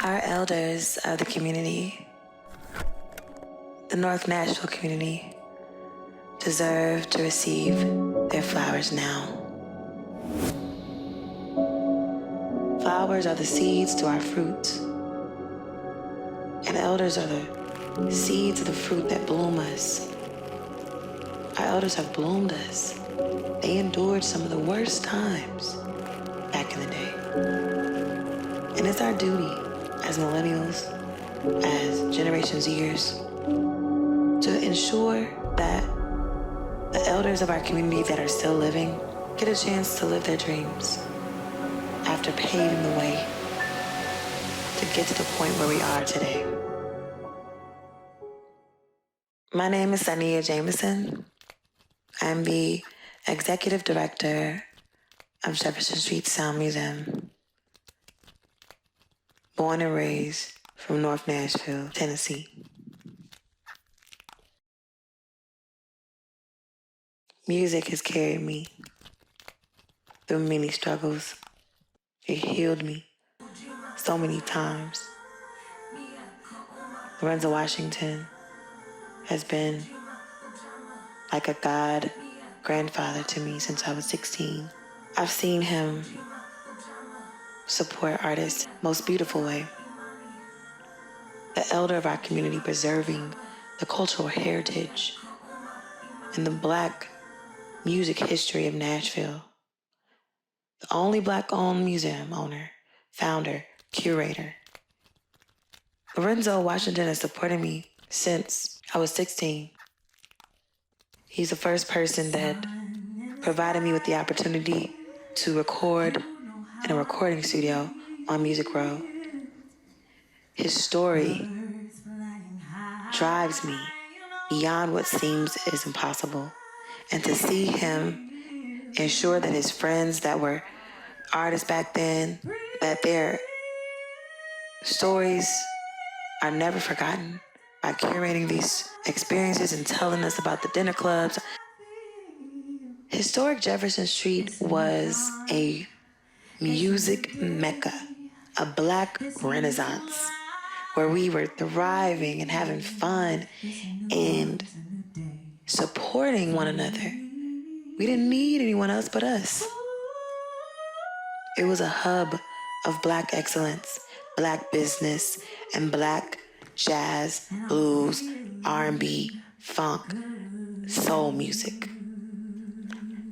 Our elders of the community, the North Nashville community, deserve to receive their flowers now. Flowers are the seeds to our fruit, and elders are the seeds of the fruit that bloom us. Our elders have bloomed us. They endured some of the worst times back in the day. And it's our duty as millennials, as Generation Zers, to ensure that the elders of our community that are still living get a chance to live their dreams after paving the way to get to the point where we are today. My name is Saaneah Jameson. I'm the Executive Director of Jefferson Street Sound Museum. Born and raised from North Nashville, Tennessee. Music has carried me through many struggles. It healed me so many times. Lorenzo Washington has been like a god grandfather to me since I was 16. I've seen him support artists most beautiful way. The elder of our community preserving the cultural heritage and the Black music history of Nashville. The only Black-owned museum owner, founder, curator. Lorenzo Washington has supported me since I was 16. He's the first person that provided me with the opportunity to record in a recording studio on Music Row. His story drives me beyond what seems is impossible. And to see him ensure that his friends that were artists back then, that their stories are never forgotten by curating these experiences and telling us about the dinner clubs. Historic Jefferson Street was a music mecca, a Black renaissance, where we were thriving and having fun and supporting one another. We didn't need anyone else but us. It was a hub of Black excellence, Black business, and Black jazz, blues, R&B, funk, soul music.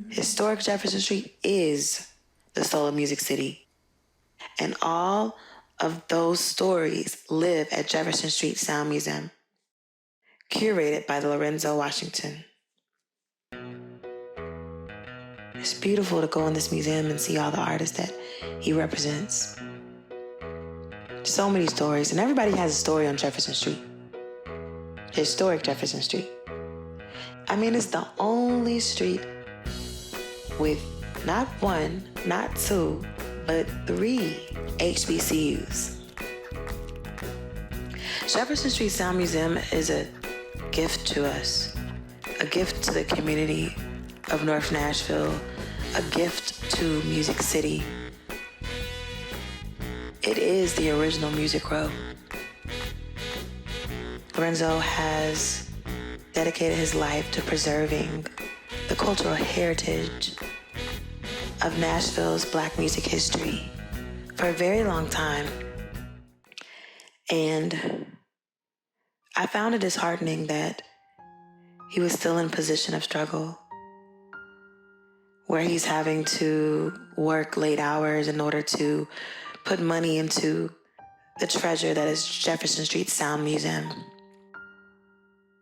Historic Jefferson Street is the soul of Music City. And all of those stories live at Jefferson Street Sound Museum, curated by the Lorenzo Washington. It's beautiful to go in this museum and see all the artists that he represents. So many stories, and everybody has a story on Jefferson Street. Historic Jefferson Street. I mean, it's the only street with not one, not two, but 3 HBCUs. Jefferson Street Sound Museum is a gift to us, a gift to the community of North Nashville, a gift to Music City. It is the original Music Row. Lorenzo has dedicated his life to preserving the cultural heritage of Nashville's Black music history for a very long time. And I found it disheartening that he was still in a position of struggle, where he's having to work late hours in order to put money into the treasure that is Jefferson Street Sound Museum.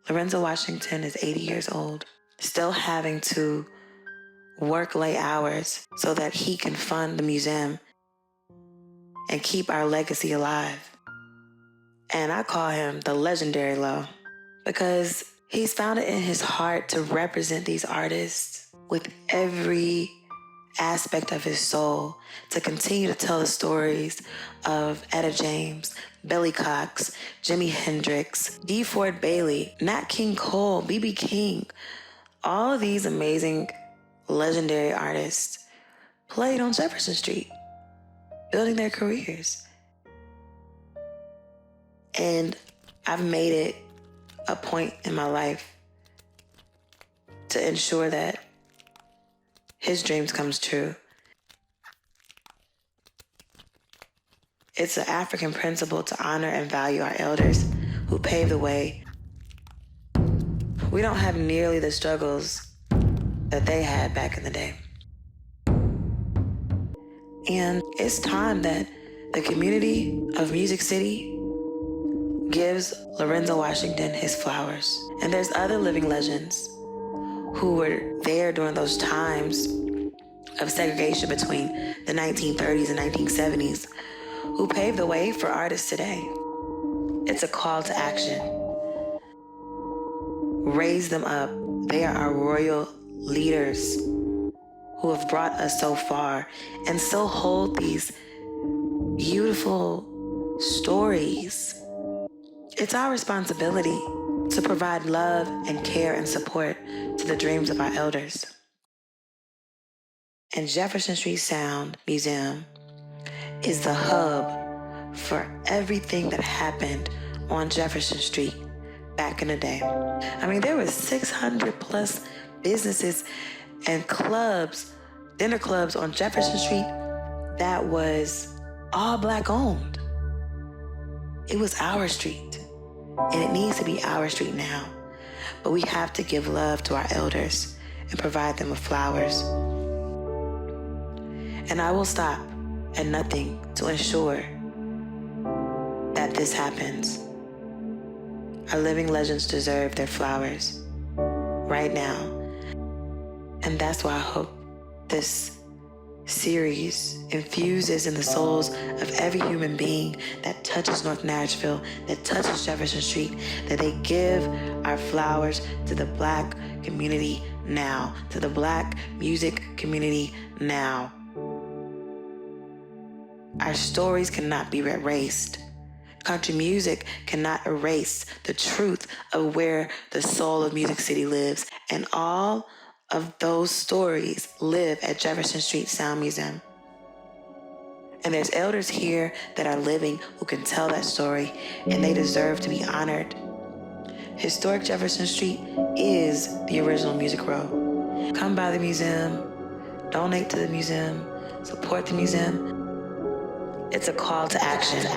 Lorenzo Washington is 80 years old, still having to work late hours so that he can fund the museum and keep our legacy alive. And I call him the legendary Low, because he's found it in his heart to represent these artists with every aspect of his soul, to continue to tell the stories of Etta James, Billy Cox, Jimi Hendrix, D. Ford Bailey, Nat King Cole, B.B. King. All of these amazing, legendary artists played on Jefferson Street, building their careers. And I've made it a point in my life to ensure that his dreams comes true. It's an African principle to honor and value our elders who paved the way. We don't have nearly the struggles that they had back in the day. And it's time that the community of Music City gives Lorenzo Washington his flowers. And there's other living legends who were there during those times of segregation between the 1930s and 1970s who paved the way for artists today. It's a call to action. Raise them up. They are our royal leaders who have brought us so far and still hold these beautiful stories. It's our responsibility to provide love and care and support to the dreams of our elders. And Jefferson Street Sound Museum is the hub for everything that happened on Jefferson Street back in the day. I mean, there were 600 plus businesses and clubs, dinner clubs on Jefferson Street that was all Black owned. It was our street, and it needs to be our street now. But we have to give love to our elders and provide them with flowers. And I will stop at nothing to ensure that this happens. Our living legends deserve their flowers right now. And that's why I hope this series infuses in the souls of every human being that touches North Nashville, that touches Jefferson Street, that they give our flowers to the Black community now, to the Black music community now. Our stories cannot be erased. Country music cannot erase the truth of where the soul of Music City lives. And all of those stories live at Jefferson Street Sound Museum. And there's elders here that are living who can tell that story, and they deserve to be honored. Historic Jefferson Street is the original Music Row. Come by the museum, donate to the museum, support the museum. It's a call to action.